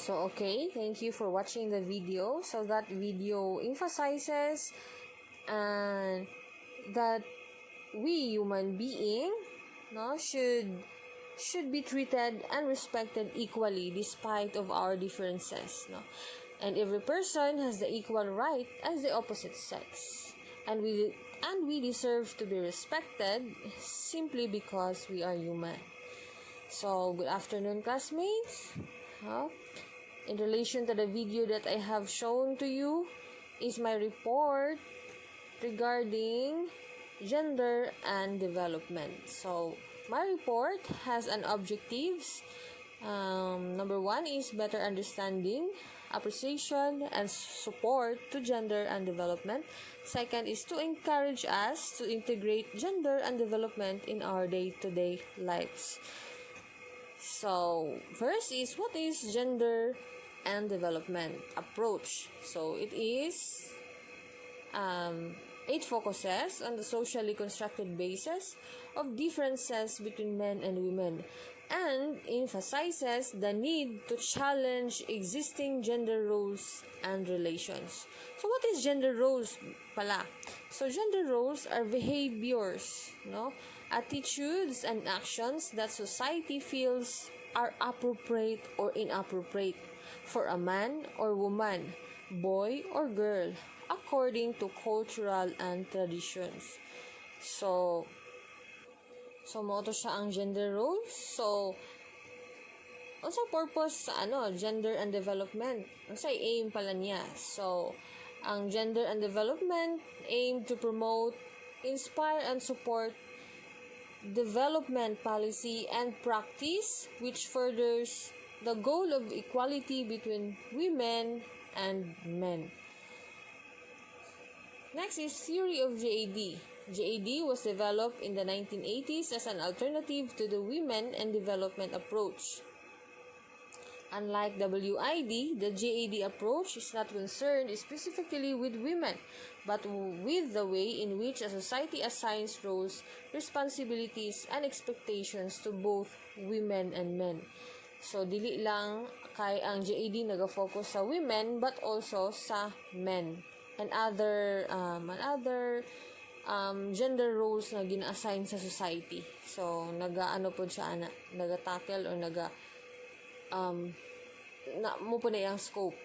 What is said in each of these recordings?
So, okay, thank you for watching the video. So, that video emphasizes that we human being should be treated and respected equally despite of our differences. And every person has the equal right as the opposite sex. And we deserve to be respected simply because we are human. So, good afternoon, classmates. In relation to the video that I have shown to you is my report regarding gender and development. So, my report has an objectives. Number 1 is better understanding, appreciation, and support to gender and development. Second is to encourage us to integrate gender and development in our day-to-day lives. So, first is, what is gender and development approach? So, it focuses on the socially constructed basis of differences between men and women and emphasizes the need to challenge existing gender roles and relations. So, what is gender roles pala? So, gender roles are behaviors, attitudes and actions that society feels are appropriate or inappropriate for a man or woman, boy or girl, according to cultural and traditions. So mo to siya ang gender roles. So, unsa purpose sa gender and development? Unsa aim pala niya? So, ang gender and development aim to promote, inspire, and support development policy and practice which furthers the goal of equality between women and men. Next is theory of GAD. GAD was developed in the 1980s as an alternative to the women and development approach. Unlike WID, the GAD approach is not concerned specifically with women, but with the way in which a society assigns roles, responsibilities, and expectations to both women and men. So, dili lang kay ang GAD naga-focus sa women, but also sa men and other gender roles na gina-assign sa society. So, naga-tackle or mo po na yung scope.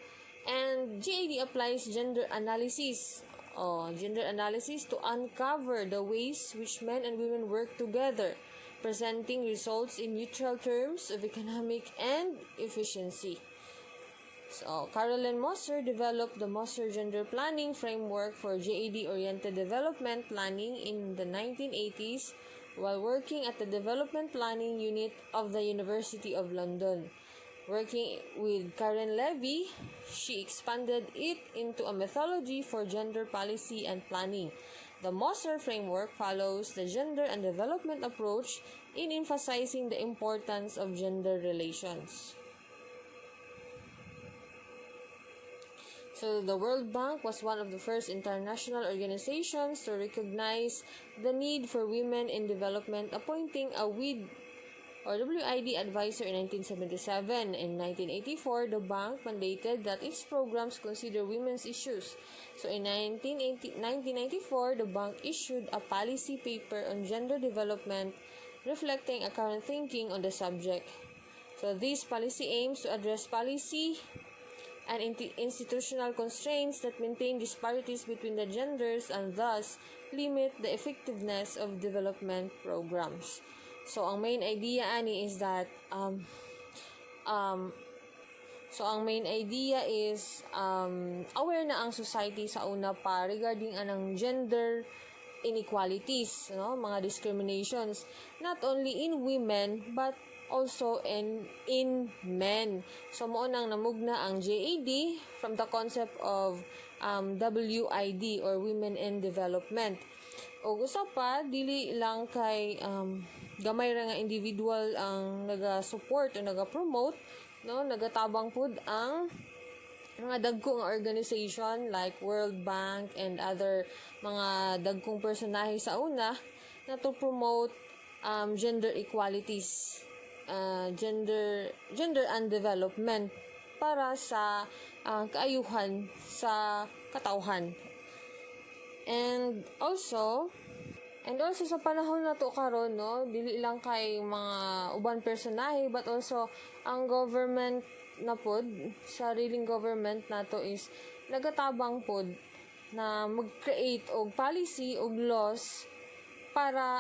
And GAD applies gender analysis to uncover the ways which men and women work together, presenting results in neutral terms of economic and efficiency. So, Carolyn Moser developed the Moser Gender Planning Framework for GAD-oriented development planning in the 1980s while working at the Development Planning Unit of the University of London. Working with Karen Levy, she expanded it into a methodology for gender policy and planning. The Moser framework follows the gender and development approach in emphasizing the importance of gender relations. So, the World Bank was one of the first international organizations to recognize the need for women in development, appointing a WID advisor in 1977. In 1984, the bank mandated that its programs consider women's issues. So, in 1994, the bank issued a policy paper on gender development, reflecting a current thinking on the subject. So, this policy aims to address policy and institutional constraints that maintain disparities between the genders and thus limit the effectiveness of development programs. So, ang main idea is that aware na ang society sa una pa regarding anang gender inequalities, mga discriminations, not only in women but also in men. So, mo nang namugna ang GAD from the concept of WID or Women in Development. O gusto pa, dili lang kay gamay ra nga individual ang naga-support o naga-promote, nagatabang pud ang mga dagkong organization like World Bank and other mga dagkong personahe sa una na to promote gender equalities, gender and development para sa kaayuhan sa katawhan. And also sa panahon na to karon, no, dili lang kay mga uban personahe but also ang government na pod, sariling government nato is nagatabang pod na mag-create og policy og laws para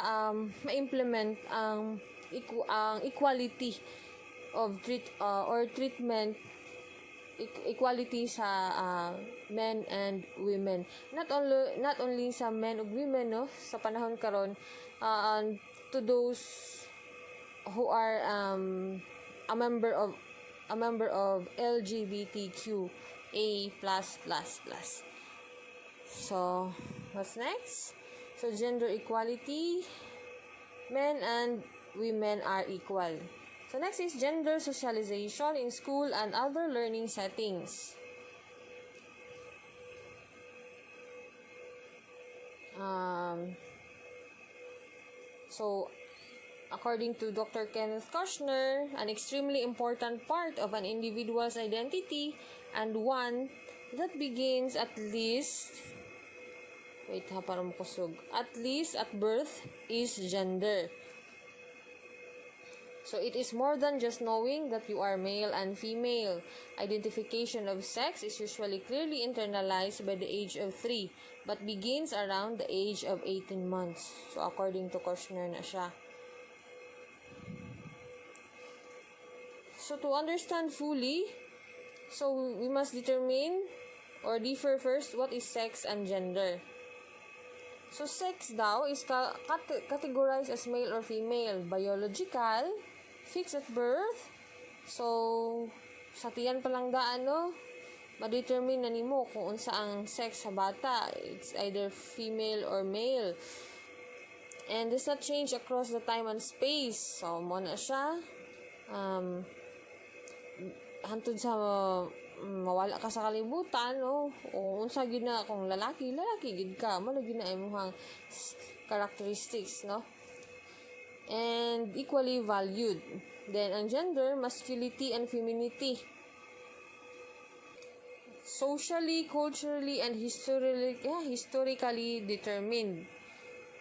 ma-implement ang equality of treatment, equality sa men and women, not only sa men ug women, no, sa panahon karon, to those who are a member of LGBTQA+++. So what's next? So gender equality, men and women are equal. So next is gender socialization in school and other learning settings. So according to Dr. Kenneth Kushner, an extremely important part of an individual's identity and one that begins at least at birth is gender. So it is more than just knowing that you are male and female. Identification of sex is usually clearly internalized by the age of 3, but begins around the age of 18 months. So according to Kushner na siya. So to understand fully, so we must determine or differ first what is sex and gender. So sex daw is categorized as male or female, biological, fixed at birth. So sa tiyan pa lang daan, no, ma-determine na nimo kung unsa ang sex sa bata. It's either female or male. And does not change across the time and space. So mo na siya hantod sa mawala ka sa kalibutan, no, o unsa gyud na kung lalaki gid ka, mo lagi na imong characteristics, no, and equally valued. Then ang gender, masculinity and femininity, socially, culturally and historically determined.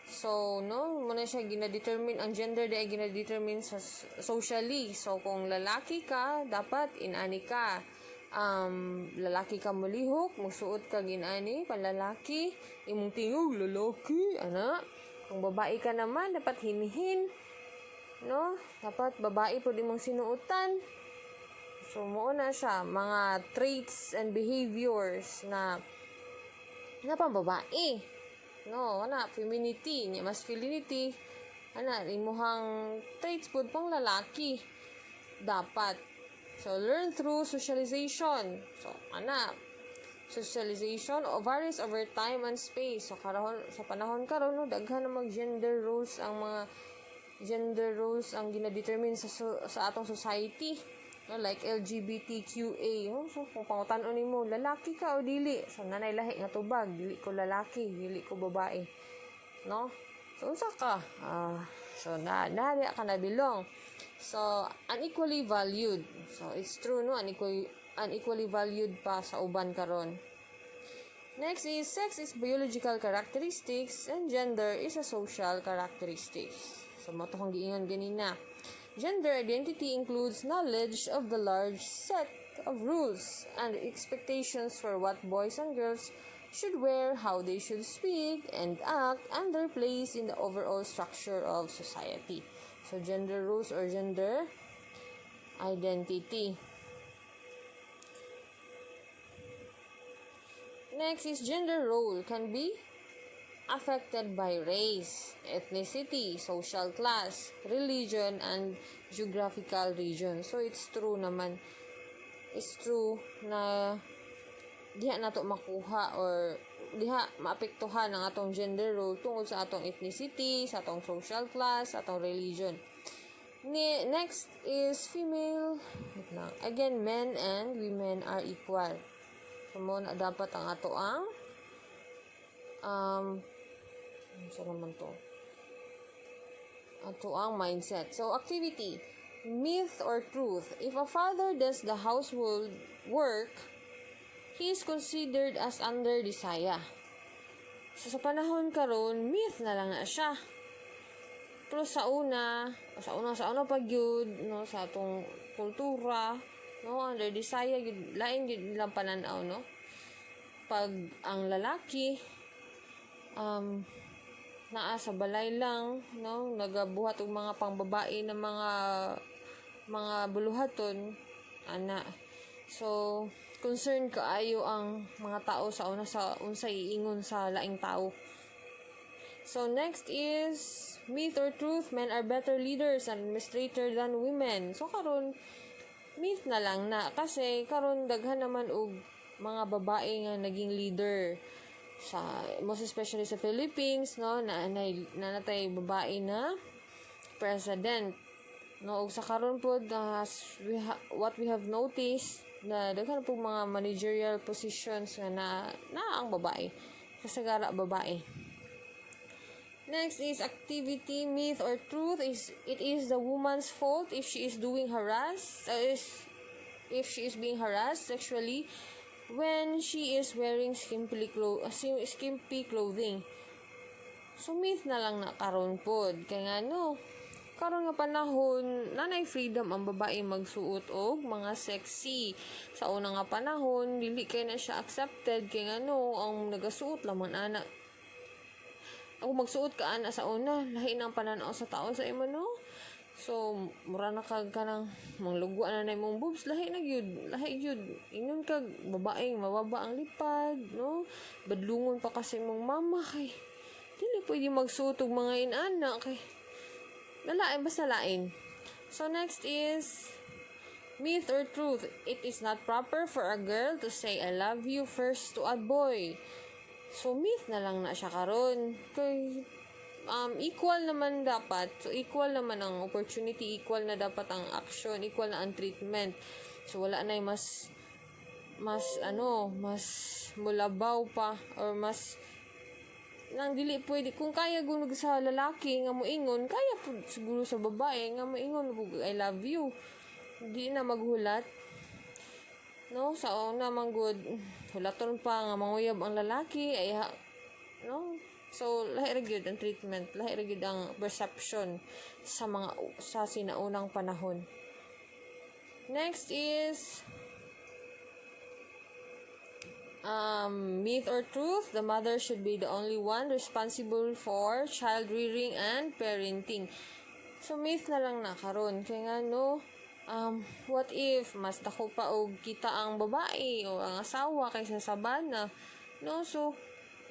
So no, muna siya gina-determine ang gender, ay gina-determine sa socially. So kung lalaki ka, dapat inani ka, lalaki ka mulihok, magsuot ka ginani panlalaki, imong tingog lalaki, ana. Kung babae ka naman, dapat hinhin, no, dapat babae pud imong sinuotan. So mo na siya mga traits and behaviors na pambabae, no, ana, femininity, masculinity, ana, imuhang traits pud pang lalaki dapat. So learn through socialization. So ana, socialization varies over time and space. So sa panahon karon, no, daghan na mag gender roles ang gina-determine sa atong society, no, like LGBTQA, no? So kung pangutan-on nimo lalaki ka o dili, so nanay lahi nga tubag, dili ko lalaki, dili ko babae, no, so unsa ka, so na ka na belong. So unequally valued. So it's true, no, unequally valued pa sa uban karon. Next is sex is biological characteristics and gender is a social characteristics. So mo to kong giingon ganina. Gender identity includes knowledge of the large set of rules and expectations for what boys and girls should wear, how they should speak and act, and their place in the overall structure of society. So gender rules or gender identity. Next is gender role can be affected by race, ethnicity, social class, religion, and geographical region. So it's true naman. It's true na diha nato makuha or diha maapektuhan ang atong gender role tungkol sa atong ethnicity, sa atong social class, sa atong religion. Next is female. Again, men and women are equal. So mo na dapat ang ato ang so naman to ato ang mindset. So activity, Myth or truth? If a father does the household work, he is considered as under Disaya. So, sa panahon karon, myth na lang na siya. Pero sa una pag yun, no, sa atong kultura, no, under Disaya, yun, lain yun nilang pananaw, no? Pag ang lalaki, naa sa balay lang, no, nagabuhat og mga pangbabae na mga buluhaton, ana. So, concerned kaayo ang mga tao sa una sa unsay iingon sa laing tao. So, next is myth or truth, men are better leaders and administrators than women. So, karon myth na lang na kasi karon daghan naman og mga babae nga naging leader sa most especially sa Philippines, no, na natay babae na president, no, ug sa karon pod what we have noticed na daghan po mga managerial positions nga na ang babae kasagara babae. Next is activity, myth or truth, is it is the woman's fault if she is being harassed sexually when she is wearing skimpy clothing. So myth na lang na karon pod kay ngano karon nga panahon nanay freedom ang babae magsuot og mga sexy. Sa una nga panahon dili kay na siya accepted kay ngano ang nagasuot lamang ana. Ako magsuot ka ana sa una, lahi nang pananaw sa tao sa imo, no? So, mura na kag kanang manglugwa na na imong boobs, lahi gyud. Ingon kag babaeng mababa ang lipad, no? Badlungon pa kasi imong mama kay dili pwede magsuot og mga inana kay lalain basta lain. So, next is myth or truth. It is not proper for a girl to say I love you first to a boy. So, myth na lang na siya karon. Kay, equal naman dapat. So, equal naman ang opportunity, equal na dapat ang action, equal na ang treatment. So, wala na yung mas mulabaw pa, or mas, nang dili pwede. Kung kaya gunog sa lalaki, nga mo ingon, kaya po siguro sa babae, nga mo ingon, I love you. Hindi na maghulat. No, sa una man good hulaton pa nga manguyab ang lalaki ay no, so lahi ra gyud ang treatment, lahi ra gyud ang perception sa sinaunang panahon. Next is myth or truth, the mother should be the only one responsible for child rearing and parenting. So myth na lang na karon kay ngano what if mas dako pa og kita ang babae o ang asawa kaysa sa bana, no? So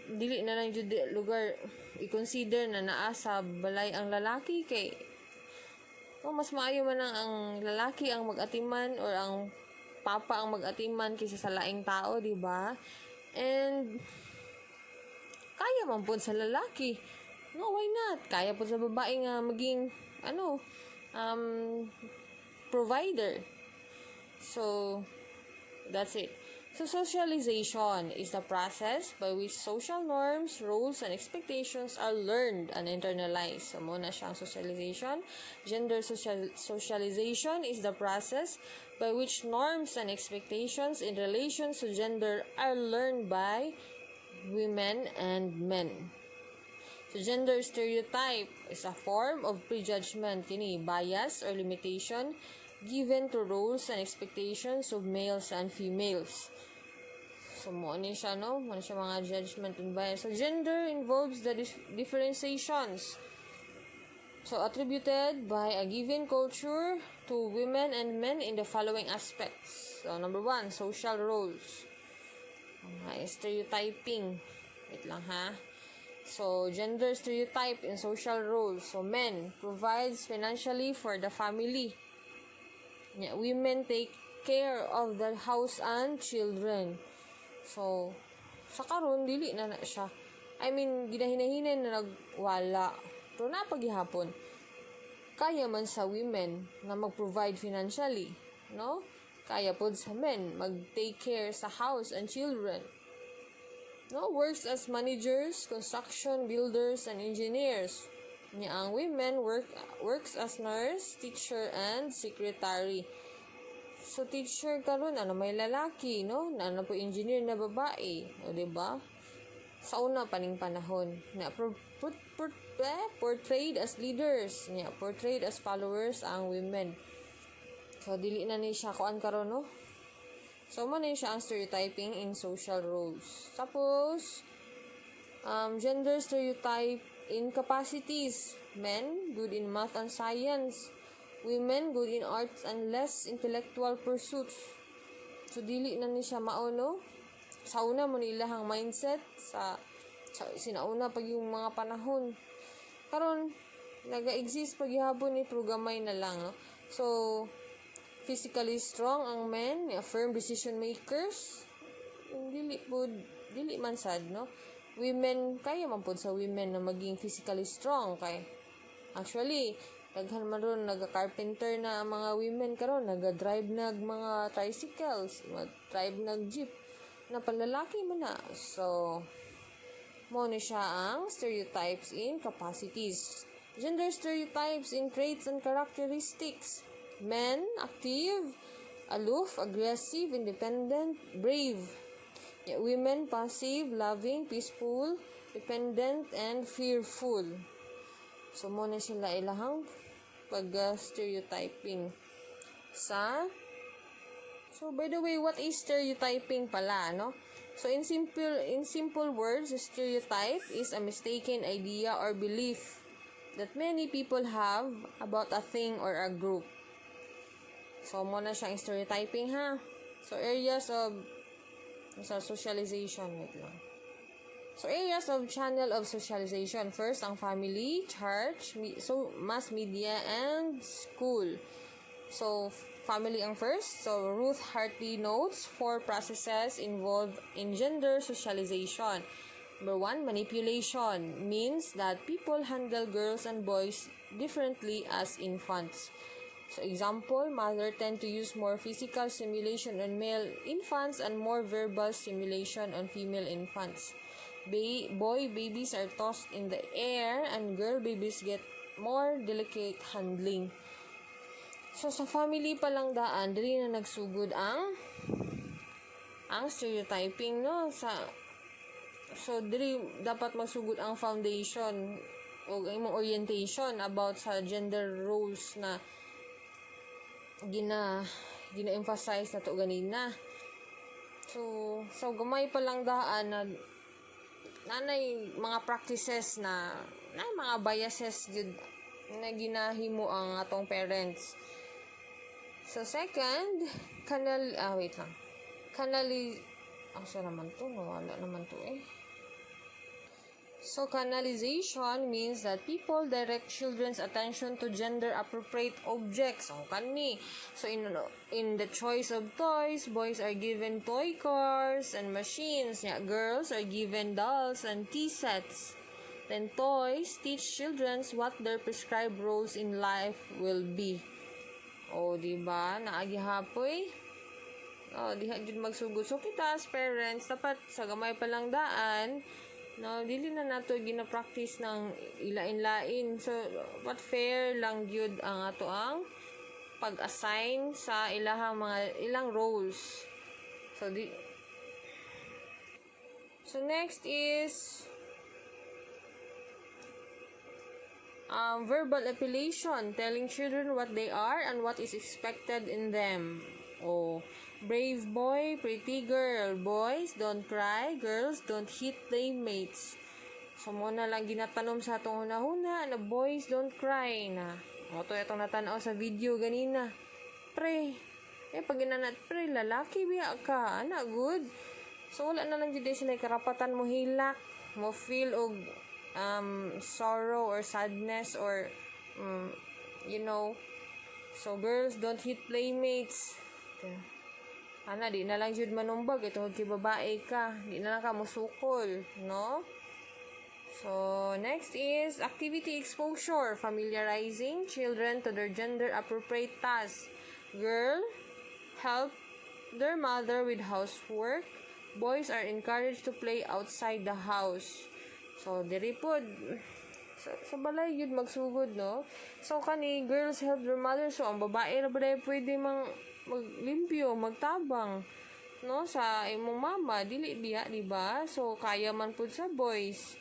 dili na lang jud lugar i-consider na naa sa balay ang lalaki kay mas maayo man ang lalaki ang mag-atiman or ang papa ang mag-atiman kaysa sa laing tao, di ba? And kaya man po sa lalaki, no, why not? Kaya po sa babae nga maging provider. So, that's it. So, socialization is the process by which social norms, roles, and expectations are learned and internalized. So, muna siyang socialization. Gender socialization is the process by which norms and expectations in relation to gender are learned by women and men. So, gender stereotype is a form of prejudgment, bias or limitation given to roles and expectations of males and females. So, mo siya, no? Mo siya mga judgment and bias. So, gender involves the differentiations. So, attributed by a given culture to women and men in the following aspects. So, number 1, social roles. Stereotyping. Wait lang, ha? So, gender stereotype in social roles. So, men provides financially for the family. Women take care of the house and children. So, sa karon dili na siya. I mean, ginahinahinan na nagwala. Pero napaghihapon, kaya man sa women na mag-provide financially, no? Kaya po sa men mag-take care sa house and children. No, works as managers, construction, builders, and engineers. Nya ang women works as nurse, teacher, and secretary. So teacher karon ano may lalaki no, na ano po engineer na babae, o di ba? Sa una paning panahon na portrayed as leaders, nya portrayed as followers ang women. So dili na ni siya kuan karon no. So mo na siya ang stereotyping in social roles. Tapos gender stereotype in capacities. Men, good in math and science. Women, good in arts and less intellectual pursuits. So, dili na ni siya maono. Sa una mo nilahang mindset sa sinauna pag yung mga panahon. Karon naga-exist pag ihapon ni programay na lang. No? So, physically strong ang men, firm decision makers. Dili man sad, no? Women, kaya man po sa women na maging physically strong kay actually daghan man ron naga-carpenter na ang mga women karon, naga-drive nag mga tricycles, mag-drive nag jeep na panlalaki man na. So mo ni siya ang stereotypes in capacities. Gender stereotypes in traits and characteristics. Men, active, aloof, aggressive, independent, brave. Women, passive, loving, peaceful, dependent, and fearful. So, muna sila ilahang pag-stereotyping sa... So, by the way, what is stereotyping pala, no? So, in simple words, a stereotype is a mistaken idea or belief that many people have about a thing or a group. So, muna siyang stereotyping, ha? So, areas of socialization, wait lang. So, areas of channel of socialization. First, ang family, church, mass media, and school. So, family ang first. So, Ruth Hartley notes 4 processes involved in gender socialization. Number 1, manipulation means that people handle girls and boys differently as infants. So, example, mother tend to use more physical stimulation on male infants and more verbal stimulation on female infants. Boy babies are tossed in the air and girl babies get more delicate handling. So, sa family pa lang daan, dili na nagsugod ang stereotyping, no? So, dili dapat magsugod ang foundation o imong orientation about sa gender roles na gina-emphasize na to ganina. So gamay pa lang daan na nanay mga practices na mga biases yun na ginahimo ang atong parents. So second, nawala naman to eh. So, canalization means that people direct children's attention to gender-appropriate objects. So, in the choice of toys, boys are given toy cars and machines. Girls are given dolls and tea sets. Then, toys teach children what their prescribed roles in life will be. O, diba? Naagi hapoy. Diha jud magsugod. So, kita as parents, dapat sa gamay pa lang daan, no, dili na nato gina-practice ng ilain-lain. So, what fair lang gyud ang ato ang pag-assign sa ilang roles. So next is verbal appellation, telling children what they are and what is expected in them. Brave boy, pretty girl. Boys, don't cry. Girls, don't hit playmates. So, muna lang ginatanom sa atong hunahuna na boys, don't cry na. Itong natanaw sa video ganina. Pre. Pag ginanat, pre, lalaki biya ka. Good. So, wala na lang dito sila karapatan mo hilak. Mo feel og sorrow or sadness or, So, girls, don't hit playmates. Di na lang jud manumbag ito kay babae ka, di na lang ka musukol, no? So next is activity exposure, familiarizing children to their gender appropriate tasks. Girl help their mother with housework. Boys are encouraged to play outside the house. So diri pod sa balay yun magsugod, no? So kani girls help their mother, so ang babae ra ba pwede maglimpyo, magtabang, no, sa imong mama, dili diha, di ba? So kaya man pud sa boys.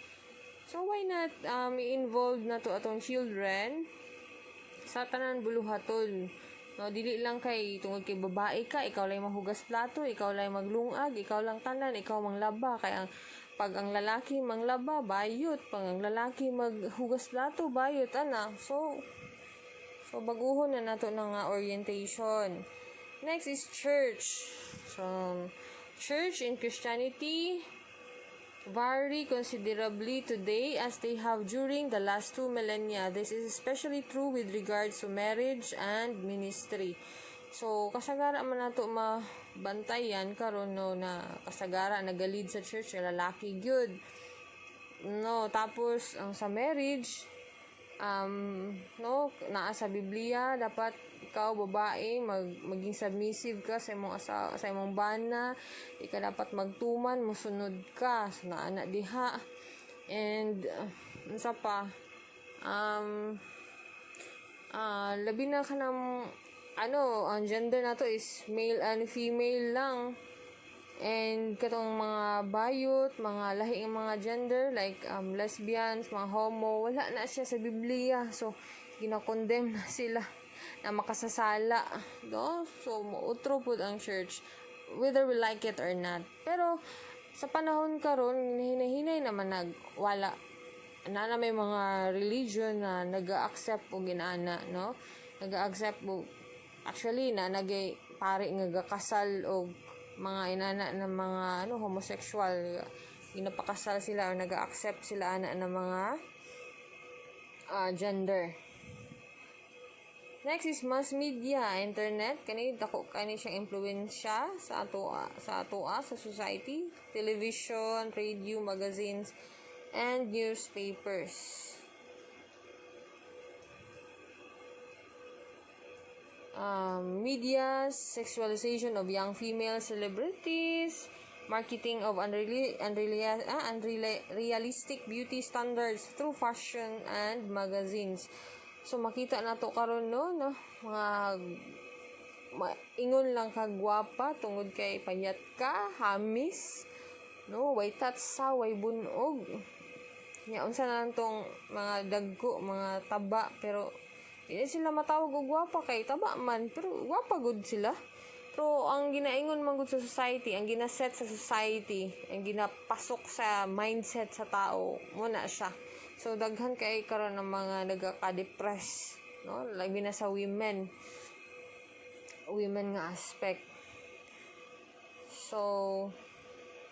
So why not i-involve na to atong children sa tanan buluhaton? No, dili lang kay tungod kay babae ka, ikaw lang mahugas plato, ikaw lang maglungag, ikaw lang tanan, ikaw manglaba. Kaya pag ang lalaki manglaba, bayot. Pag ang lalaki maghugas plato, bayot, ana. So baguhon na nato na nga orientation. Next is church. So, church in Christianity vary considerably today as they have during the last 2 millennia. This is especially true with regards to marriage and ministry. So, kasagara man nato mabantayan karon, no, na kasagara nagalid sa church lalaki gyud. No, tapos ang sa marriage no, naa sa Biblia dapat ikaw babae maging submissive ka sa imong asawa, sa imong bana, ika dapat magtuman, musunod ka, so naa na diha. And unsa pa, labi na kanang ang gender nato is male and female lang. And katong mga bayot, mga lahing mga gender like lesbians, mga homo, wala na siya sa Biblia. So ginakondemn na sila na makasasala, no? So mautro pud ang church whether we like it or not. Pero sa panahon karon hinahinay naman nagwala na may mga religion na nag-accept og ginana, no? Nag-accept og actually na nagay pare nga gakasal og mga inana ng mga homosexual, ginapakasal sila o nag-accept sila ana ng mga gender. Next is mass media, internet. Kani dako kani siyang impluwensya sa sa society, television, radio, magazines, and newspapers. Media's sexualization of young female celebrities, marketing of unrealistic beauty standards through fashion and magazines. So makita nato karon, no, mga ingon lang ka gwapa tungod kay payat ka, hamis, no, way tatsa, way bunog. Nya unsa na lang tong mga dagko, mga taba, pero hindi sila matawag og gwapa kay taba man, pero gwapa gud sila. Pero ang ginaingon man gud sa society, ang ginaset sa society, ang ginapasok sa mindset sa tao, mo na siya. So daghan kay karon ng mga nagaka-depress, no, labi na sa women nga aspect. So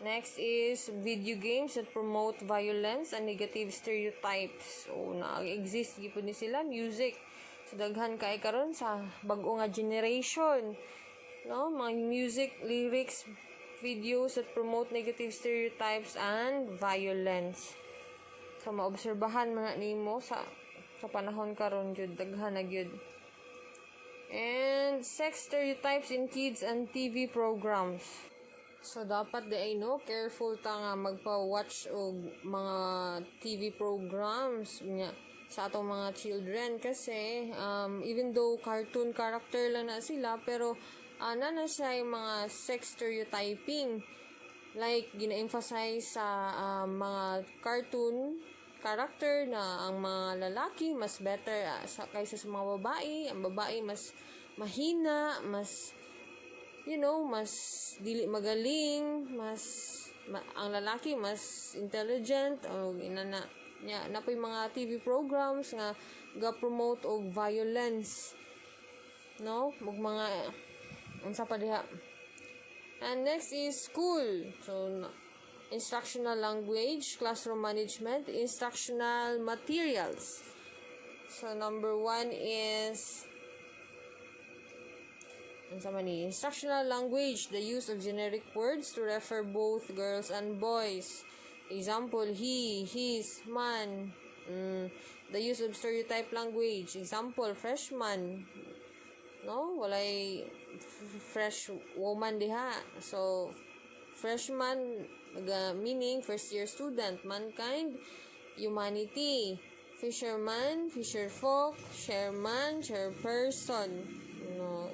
next is video games that promote violence and negative stereotypes. So na-exist gyud ni sila. Music, so daghan kay karon sa bag-o nga generation, no, mga music, lyrics, videos that promote negative stereotypes and violence. So maobserbahan man nimo sa panahon karon jud, daghan na gyud. And sex stereotypes in kids and TV programs. So dapat careful ta nga magpa-watch og mga TV programs nya sa atong mga children kasi even though cartoon character lang na sila, pero na siya yung mga sex stereotyping, like gina-emphasize sa mga cartoon character na ang mga lalaki mas better kaysa sa mga babae, ang babae mas mahina, mas mas dili magaling, ang lalaki mas intelligent, o inana nya napoy mga TV programs nga ga-promote og violence, no, ug mga unsa pa diha. And next is school. So instructional language, classroom management, instructional materials. So number 1 is instructional language, the use of generic words to refer both girls and boys. Example, he, his, man. The use of stereotype language. Example, freshman. No, walay fresh woman diha. So freshman meaning first year student. Mankind, humanity. fisherman, fisherfolk, chairman, chairperson. No,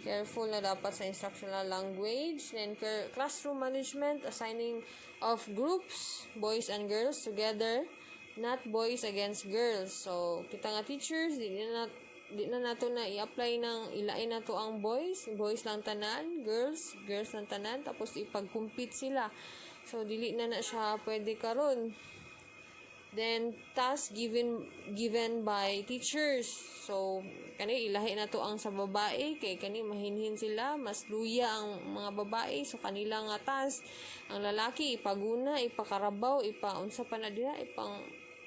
careful na dapat sa instructional language. Then, classroom management, assigning of groups, boys and girls together, not boys against girls. So, kita nga teachers, di na nato na i-apply ng ilain na to ang boys lang tanan, girls lang tanan, tapos ipag-compete sila. So, dili na siya pwede karon. Then, task given by teachers. So, kani ilahi na to ang sa babae, kay kani mahinhin sila, mas luya ang mga babae, so kanila nga task. Ang lalaki, ipaguna, ipakarabaw, ipaunsa pa na diha, ipang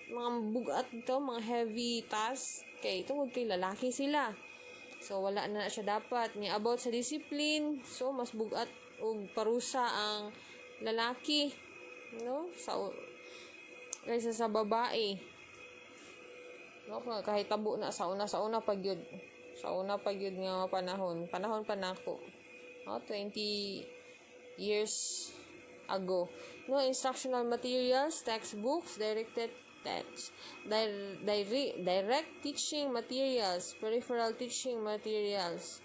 mga bugat to, mga heavy task, kay tungod kay lalaki sila. So, wala na siya dapat. Ni about sa discipline, so, mas bugat o parusa ang lalaki, no? Kaysa sa babae. No, kahit tabo na sa una pagyud nga panahon pa nako. No, 20 years ago. No, instructional materials, textbooks, directed text, direct teaching materials, peripheral teaching materials.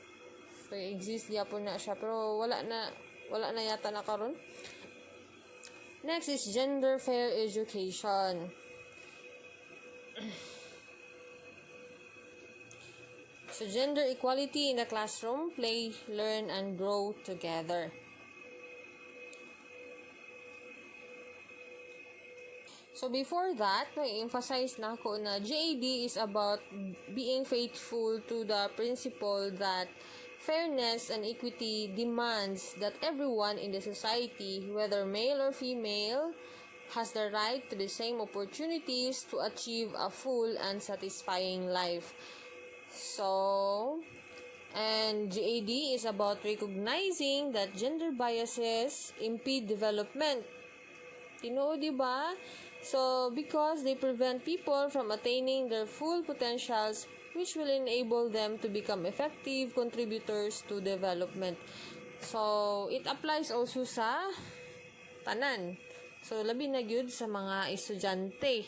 So, exist yapon na siya, pero wala na yata na karon. Next is gender fair education. So, gender equality in the classroom, play, learn, and grow together. So, before that, i-emphasize na ako na GAD is about being faithful to the principle that fairness and equity demands that everyone in the society, whether male or female, has the right to the same opportunities to achieve a full and satisfying life. So, and GAD is about recognizing that gender biases impede development. Di ba? So, because they prevent people from attaining their full potentials, which will enable them to become effective contributors to development. So, it applies also sa tanan. So, labi na gyud sa mga estudyante.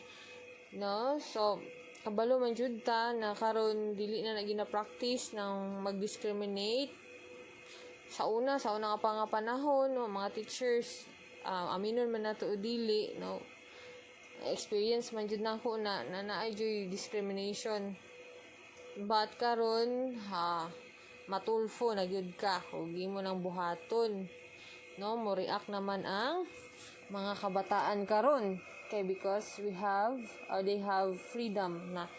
No? So, kabalo man jud ta na karon dili na gina-practice ng mag-discriminate. Sa una nga panahon, no, mga teachers, aminon man nato o dili, no? Experience man jud nako na naay jud discrimination. But karon matulfo na gyud ka ug imo nang buhaton, no? Mo react naman ang mga kabataan karon kay because they have freedom na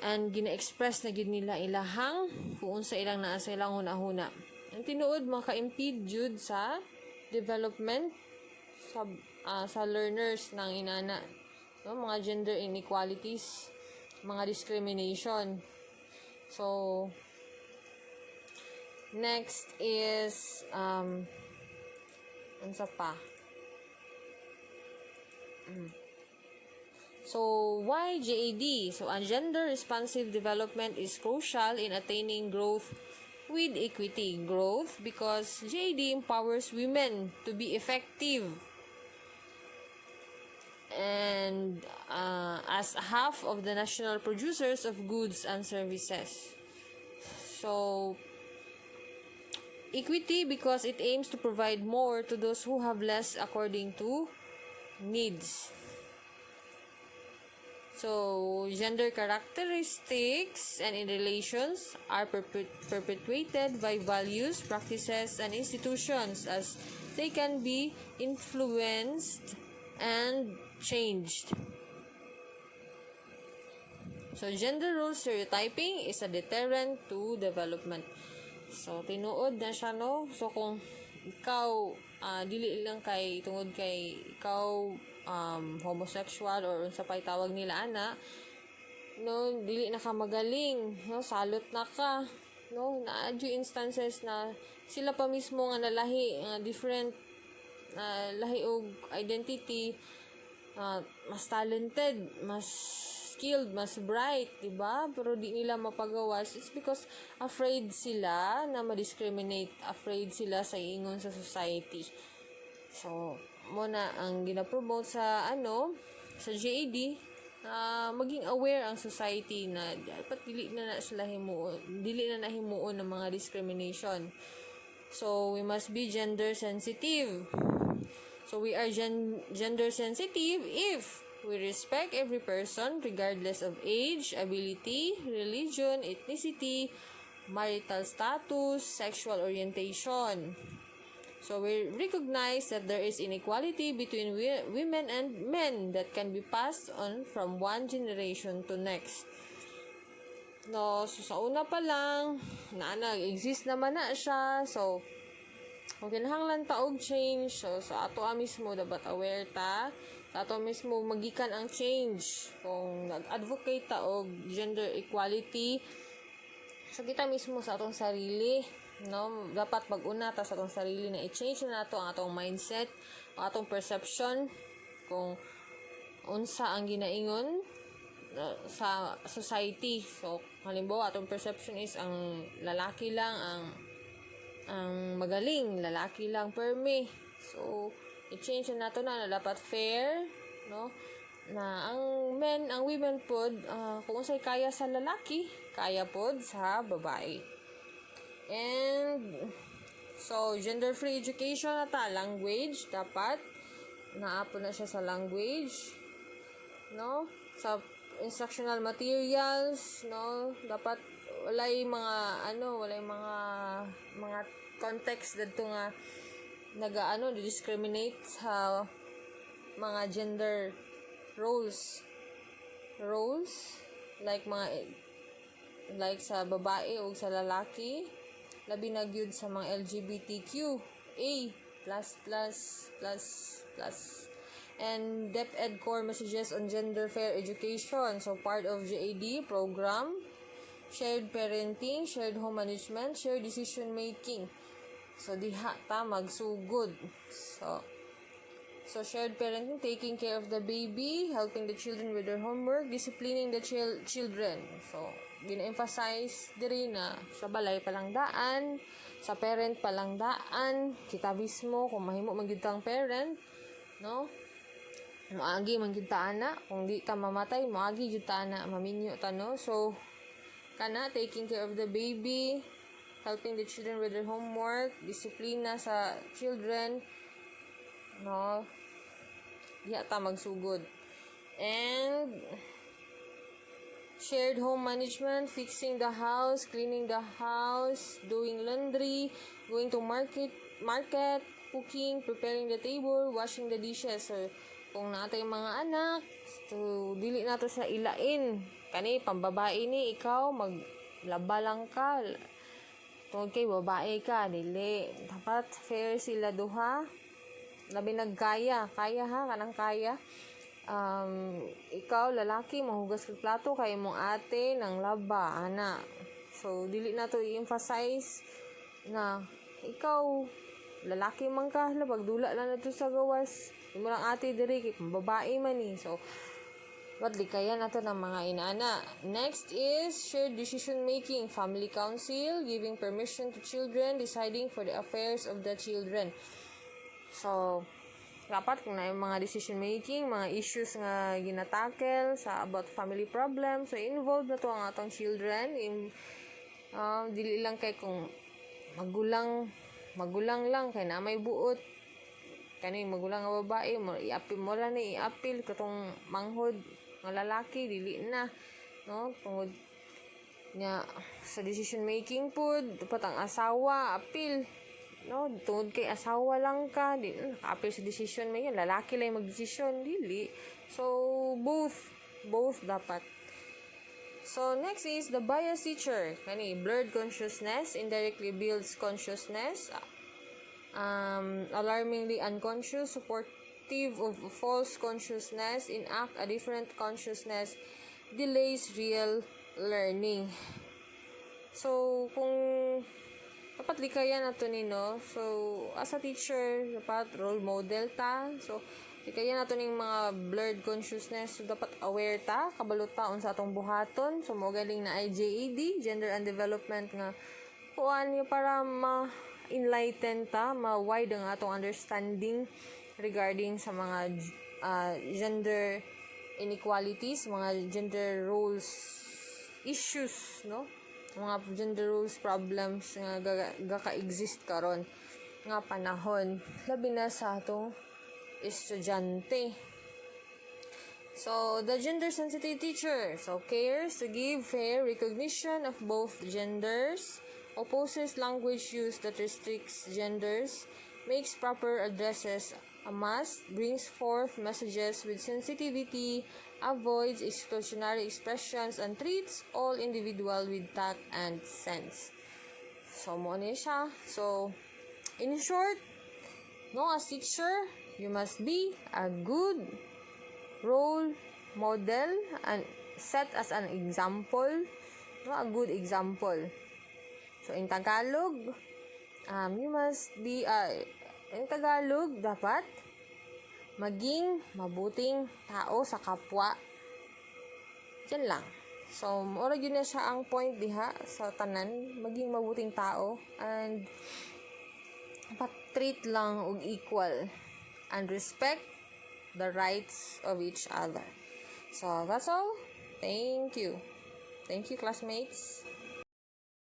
and gina-express na gyud nila ilahang kung unsa ilang naa sa ilang hunahuna. Ang tinuod maka-impede jud sa development sa learners ng inana, no? Mga gender inequalities, mga discrimination. So, next is unsa pa? So, why GAD? So, a gender-responsive development is crucial in attaining growth with equity. Growth because GAD empowers women to be effective and as half of the national producers of goods and services. So, equity because it aims to provide more to those who have less according to needs. So, gender characteristics and in relations are perpetuated by values, practices, and institutions as they can be influenced and changed. So, gender role stereotyping is a deterrent to development. So, tinuod na siya, no? So, kung ikaw, dili lang tungod kay ikaw, homosexual or unsa pay tawag nila ana, no, dili na ka magaling, no, salot na ka, no, naadyo instances na sila pa mismo nga nalahi, different lahi og identity, mas talented, mas skilled, mas bright, diba? Pero di nila mapagawas. It's because afraid sila na ma-discriminate, afraid sila sa ingon sa society. So, muna ang gina-promote sa sa GAD, maging aware ang society na dapat dili na nahimuon ng mga discrimination. So we must be gender sensitive. So we are gender sensitive if we respect every person regardless of age, ability, religion, ethnicity, marital status, sexual orientation. So we recognize that there is inequality between women and men that can be passed on from one generation to next. No, so sa una pa lang, nag-exist naman na siya. So, kung kinahanglan ta og change, so sa ato mismo dapat aware ta. Sa ato mismo magikan ang change. Kung nag-advocate ta og gender equality, so kita mismo sa atong sarili, no, dapat mag-una ta sa atong sarili na i-change na nato ang atong mindset, ang atong perception kung unsa ang ginaingon sa society. So halimbawa atong perception is ang lalaki lang ang magaling, lalaki lang permi. So i-change na nato na dapat fair, no, na ang women pod kung unsay kaya sa lalaki, kaya pod sa babae. And so gender-free education na ta, language dapat naapo na siya sa language, no, sa instructional materials, no, dapat walay mga context dito nga discriminate sa mga gender roles like sa babae o sa lalaki, labi na gyud sa mga LGBTQA++++. And DepEd core messages on gender fair education. So part of GAD program, shared parenting, shared home management, shared decision making. So diha ta magsugod. So shared parenting, taking care of the baby, helping the children with their homework, disciplining the children. So gina-emphasize diri na sa balay palang daan, sa parent palang daan, kita mismo kung mahimo man gyud tang parent, no, moagi man gyud ta ana, kung di ta mamatay moagi gyud ta ana, maminyo ta, no. So kana taking care of the baby, helping the children with their homework, disiplina sa children, no, diha ta magsugod. And shared home management, fixing the house, cleaning the house, doing laundry, going to market, cooking, preparing the table, washing the dishes. So kung natay mga anak, so dili nato sa ilain. Kani pambabae ni ikaw maglaba lang ka. Tungod kay babae ka, dili. Dapat fair sila duha. Labi nagkaya, kanang kaya. Ikaw lalaki mahugas kag plato kay mong ate nang laba ana. So dili na to i-emphasize na ikaw lalaki man ka, pagdula lang nato sa gawas, imo lang ate diri kay babae man ni. So wadli kaya nato ng mga inaana. Next is shared decision making, family council, giving permission to children, deciding for the affairs of the children. So dapat kung na yung mga decision making, mga issues nga ginatakel sa about family problems, so involved na to ang atong children. Dili lang kay kung magulang lang kay na may buot kani magulang nga babae mo iapil katong manghod nga lalaki, dili na, no, tungod nya sa decision making pod dapat ang asawa apil, no, tungod kay asawa lang ka, di naka-appeal sa decision may lalaki lang mag-decision, dili. So both dapat. So next is the bias teacher. Kani blurred consciousness indirectly builds consciousness, alarmingly unconscious, supportive of false consciousness, enact a different consciousness, delays real learning. So kung dapat likayan nato ni, no, so as a teacher dapat role model ta. So likayan nato ning mga blurred consciousness, so dapat aware ta, kabalo ta unsa atong buhaton. So mo galing na IJAD, gender and development nga kuan niya para ma-enlighten ta, ma-wide ang atong understanding regarding sa mga gender inequalities, mga gender roles issues, no? Mga gender roles problems nga gaka-exist karon nga panahon, labi na sa atong estudyante. So, the gender-sensitive teacher cares to give fair recognition of both genders, opposes language use that restricts genders, makes proper addresses a must, brings forth messages with sensitivity, avoids exclusionary expressions, and treats all individual with tact and sense. So, mo ni siya. So, in short, no, as teacher, you must be a good role model and set as an example, no, a good example. So, in Tagalog, you must be, in Tagalog, dapat maging mabuting tao sa kapwa. Diyan lang. So, ora yun na siya ang point diha sa tanan, maging mabuting tao and treat lang og equal and respect the rights of each other. So, that's all. Thank you. Thank you, classmates.